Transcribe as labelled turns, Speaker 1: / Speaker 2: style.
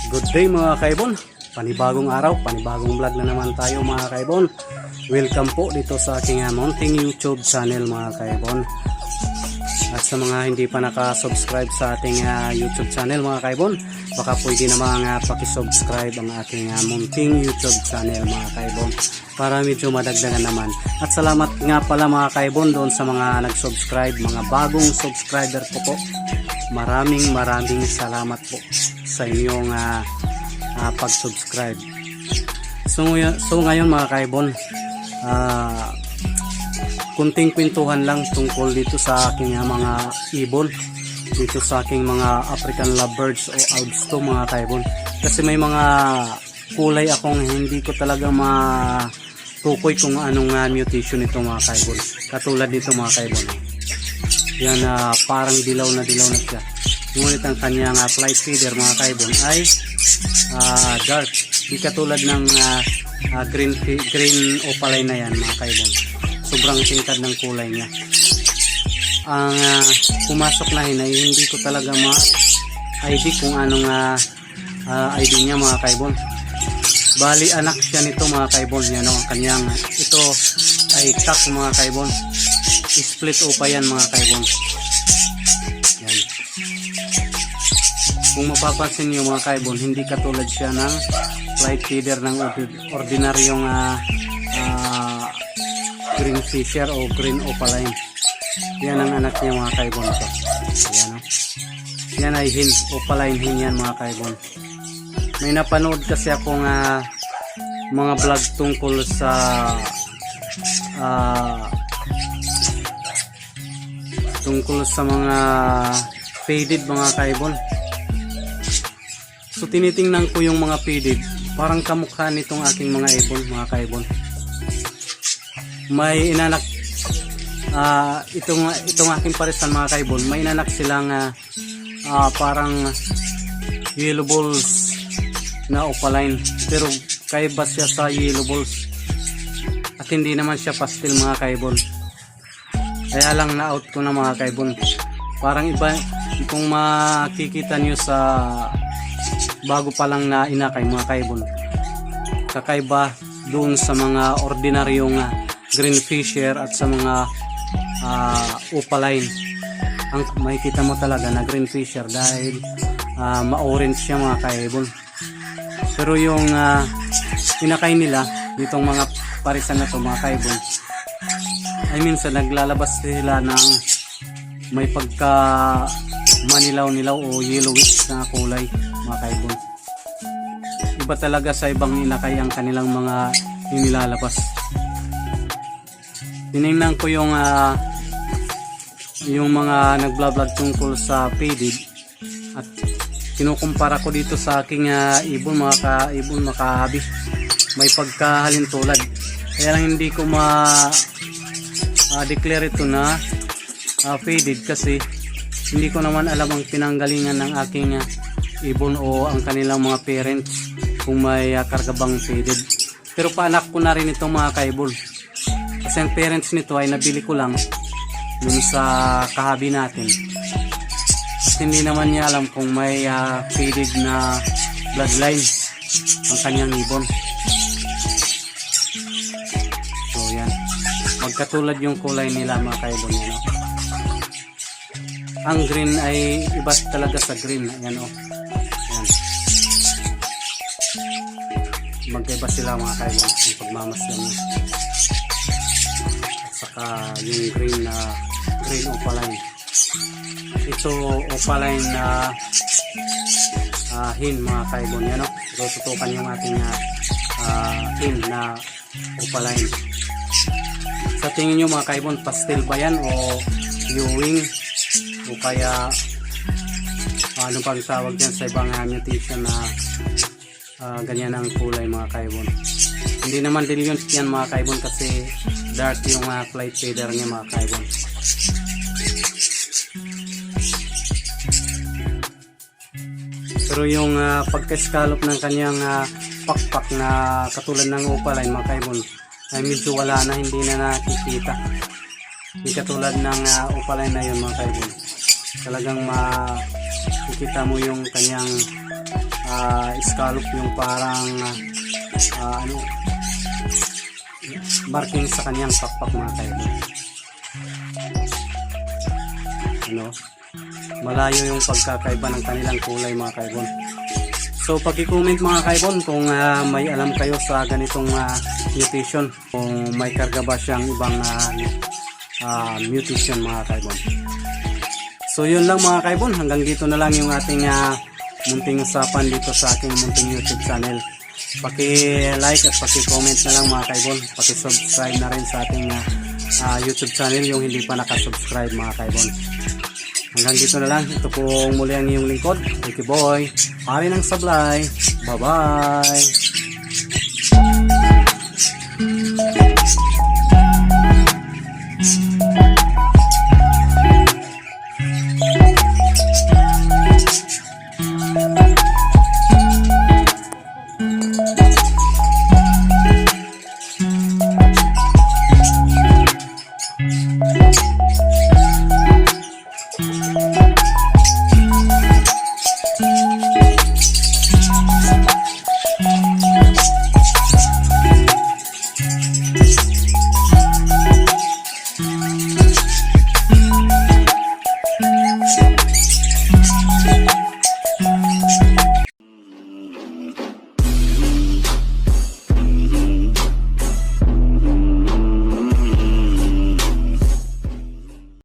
Speaker 1: Good day mga kaibon, panibagong araw, panibagong vlog na naman tayo mga kaibon. Welcome po dito sa aking mounting YouTube channel mga kaibon. At sa mga hindi pa nakasubscribe sa ating YouTube channel mga kaibon, baka pwede namang pakisubscribe ang aking mounting YouTube channel mga kaibon para medyo madagdagan naman. At salamat nga pala mga kaibon doon sa mga nag-subscribe, mga bagong subscriber po po. Maraming salamat po sa inyong pag-subscribe. So ngayon mga kaibon, kunting kwentuhan lang tungkol dito sa aking mga ibon, dito sa aking mga African lovebirds o albsto mga kaibon. Kasi may mga kulay akong hindi ko talaga matukoy kung anong mutation ito mga kaibon. Katulad dito mga kaibon. Yan, parang dilaw na siya. Ngunit ang kanyang flight feeder mga kaibon ay dark. Di katulad ng green opaline na yan mga kaibon. Sobrang tingkad ng kulay niya. Ang pumasok na hinay, hindi ko talaga ma-ID kung anong ID niya mga kaibon. Bali anak siya nito mga kaibon. Yan, ang kanyang ito ay cock mga kaibon. Split opa yan mga kaibon. Yan. Kung mapapansin nyo mga kaibon, hindi katulad siya ng flight feeder ng ordinaryong green fisher o green opaline. Yan ang anak niya mga kaibon. Yan, yan ay hin, opaline hin yan mga kaibon. May napanood kasi akong mga vlog tungkol sa mga faded mga kaibon. So tinitingnan ko yung mga faded, parang kamukha nitong aking mga ibon mga kaibon. May inanak itong aking parisan mga kaibon, may inanak silang parang yellow balls na opaline, pero kaiba siya sa yellow balls at hindi naman siya pastel mga kaibon. Kaya lang na-out ko na mga kaibon. Parang iba kung makikita nyo sa bago pa lang na inakay mga kaibon. Kakaiba doon sa mga ordinaryong green fisher at sa mga opaline. Ang makikita mo talaga na green fisher dahil ma-orange siya mga kaibon. Pero yung inakay nila ditong mga parisan na to mga kaibon, ay minsan naglalabas sila ng may pagka manilaw-nilaw o yellowish na kulay mga kaibon. Iba talaga sa ibang inakay ang kanilang mga inilalabas. Tinignan ko yung mga nagblog tungkol sa faded at kinukumpara ko dito sa aking ibon mga kahabi. May pagkahalintulad. Kaya lang hindi ko declare ito na faded kasi hindi ko naman alam ang pinanggalingan ng aking ibon o ang kanilang mga parents kung may kargabang faded. Pero paanak ko na rin itong mga kaibon kasi ang parents nito ay nabili ko lang dun sa kahabi natin at hindi naman niya alam kung may faded na bloodline ang kanyang ibon. Magkatulad yung kulay nila mga kaibon yan, no? Ang green ay iba talaga sa green. Yan, oh. Yan. Magkaiba sila mga kaibon yung pagmamasdan niya. At saka yung green opaline. Ito opaline na hin mga kaibon yan, no? So tutukan yung ating hin na opaline. Sa tingin nyo mga kaibon, pastel ba yan o viewing o kaya ano pang tawag dyan sa ibang mutation na ganyan ang kulay mga kaibon. Hindi naman din yun yan mga kaibon kasi dark yung flight feeder niya mga kaibon. Pero yung pagka-scallop ng kanyang pakpak na katulad ng opaline mga kaibon ay medyo wala na, hindi na nakikita. Hindi katulad ng opaline na yun mga kaibon. Talagang makikita mo yung kanyang scallop, yung parang marking sa kanyang pakpak mga kaibon. Malayo yung pagkakaiba ng kanilang kulay mga kaibon. So pag-i-comment mga kaibon kung may alam kayo sa ganitong mutation, kung may karga ba siyang ibang mutation mga kaibon. So yun lang mga kaibon, hanggang dito na lang yung ating munting usapan dito sa ating munting YouTube channel. Paki-like at paki-comment na lang mga kaibon, paki-subscribe na rin sa ating YouTube channel yung hindi pa nakasubscribe mga kaibon. Hanggang dito na lang. Ito po muli ang iyong lingkod, Ricky Boy, pare ng sablay. Bye bye.